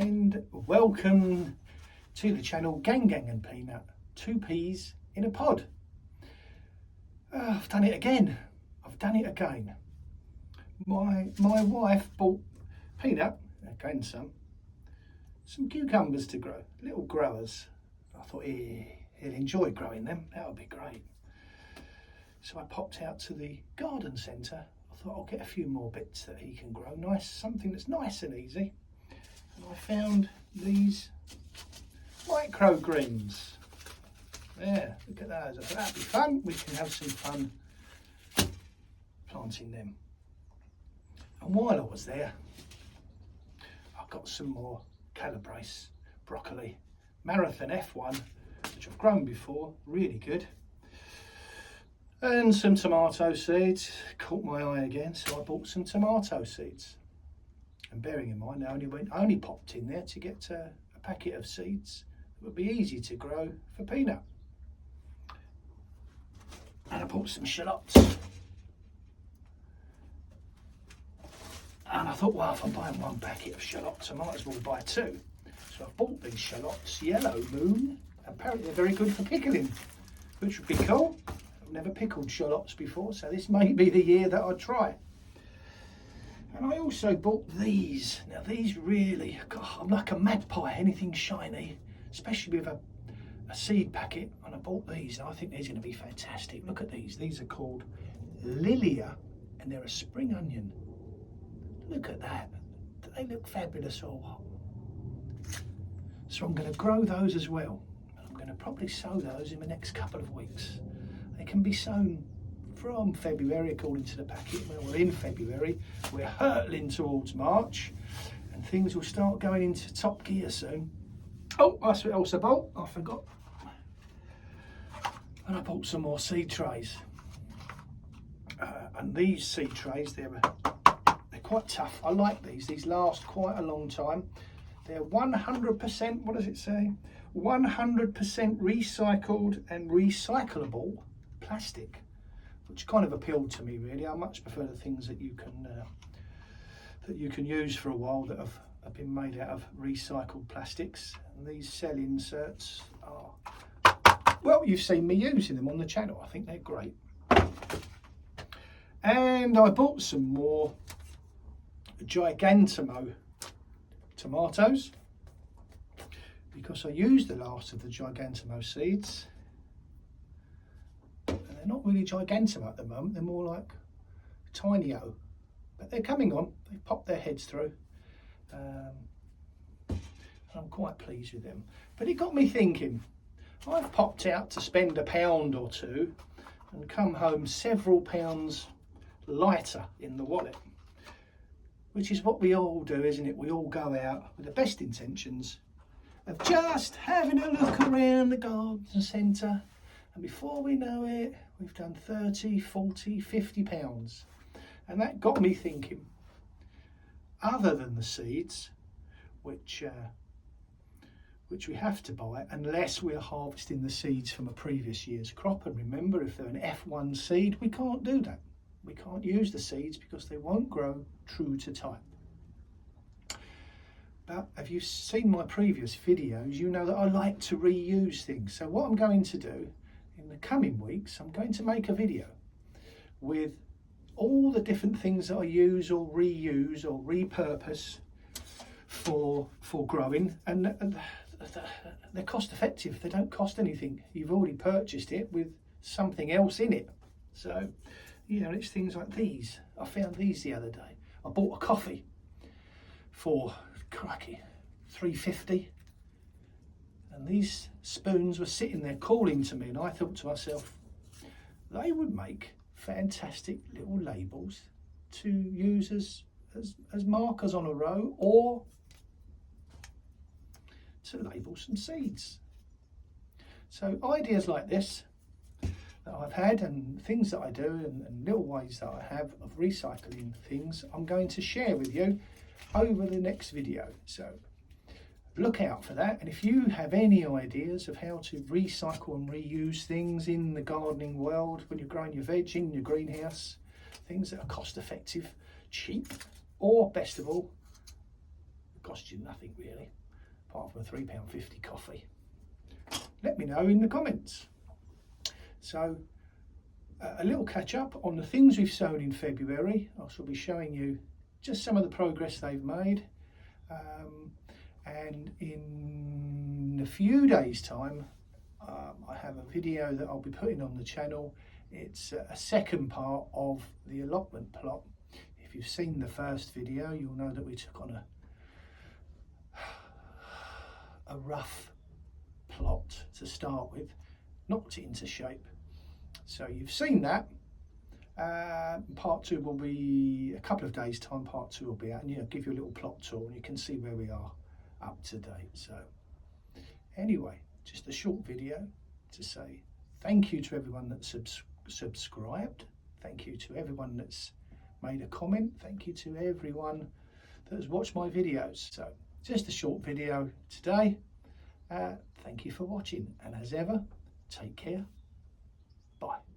and welcome to the channel Gang and Peanut, 2 peas in a pod. I've done it again. My wife bought Peanut, our grandson, some cucumbers to grow, little growers. I thought he'll enjoy growing them, that would be great. So I popped out to the garden centre. I thought I'll get a few more bits that he can grow, something that's nice and easy. And I found these microgreens. There, look at those. I thought that'd be fun. We can have some fun planting them. And while I was there, I got some more calabrese, broccoli, marathon F1, which I've grown before, really good. And some tomato seeds, caught my eye again, so I bought some tomato seeds. And bearing in mind, I only popped in there to get a packet of seeds that would be easy to grow for Peanut. And I bought some shallots. And I thought, well, if I'm buying 1 packet of shallots, I might as well buy 2. So I bought these shallots, Yellow Moon. Apparently they're very good for pickling, which would be cool. I've never pickled shallots before, so this may be the year that I try. And I also bought these. Now these really, God, I'm like a magpie, anything shiny, especially with a seed packet. And I bought these, and I think these are going to be fantastic. Look at these. These are called Lilia, and they're a spring onion. Look at that. Do they look fabulous or what? So I'm going to grow those as well. I'm going to probably sow those in the next couple of weeks. They can be sown from February according to the packet. Well, we're in February, we're hurtling towards March, and things will start going into top gear soon. Oh, that's what else I bought, I forgot. And I bought some more seed trays. And these seed trays, they're quite tough. I like these last quite a long time. They're 100%, what does it say? 100% recycled and recyclable plastic, which kind of appealed to me really. I much prefer the things that you can use for a while that have been made out of recycled plastics. And these cell inserts are, well, you've seen me using them on the channel. I think they're great. And I bought some more Gigantamo tomatoes because I used the last of the Gigantamo seeds. They're not really Gigantamo at the moment, they're more like Tiny-O, but they're coming on. They've popped their heads through, and I'm quite pleased with them. But it got me thinking, I've popped out to spend £1 or 2 and come home several pounds lighter in the wallet, which is what we all do, isn't it? We all go out with the best intentions of just having a look around the garden centre, and before we know it, we've done 30, 40, 50 pounds. And that got me thinking, other than the seeds, which we have to buy unless we're harvesting the seeds from a previous year's crop. And remember, if they're an F1 seed, we can't do that. We can't use the seeds because they won't grow true to type. But if you've seen my previous videos, you know that I like to reuse things. So what I'm going to do in the coming weeks, I'm going to make a video with all the different things that I use or reuse or repurpose for growing, and they're cost effective. They don't cost anything. You've already purchased it with something else in it. So, you know, it's things like these. I found these the other day. I bought a coffee for, crikey, £3.50. And these spoons were sitting there calling to me, and I thought to myself, they would make fantastic little labels to use as markers on a row, or to label some seeds. So ideas like this that I've had, and things that I do, and little ways that I have of recycling things, I'm going to share with you over the next video. So look out for that. And if you have any ideas of how to recycle and reuse things in the gardening world when you're growing your veg in your greenhouse, things that are cost effective, cheap, or best of all, cost you nothing really, apart from a £3.50 coffee. Let me know in the comments. So a little catch up on the things we've sown in February. I shall be showing you just some of the progress they've made. And in a few days' time, I have a video that I'll be putting on the channel. It's a second part of the allotment plot. If you've seen the first video, you'll know that we took on a rough plot to start with, knocked it into shape. So you've seen that. Part 2 will be a couple of days' time. Part 2 will be out, and give you a little plot tour, and you can see where we are up to date. So anyway, just a short video to say thank you to everyone that's subscribed. Thank you to everyone that's made a comment. Thank you to everyone that has watched my videos. So just a short video today. Thank you for watching, and as ever, take care. Bye.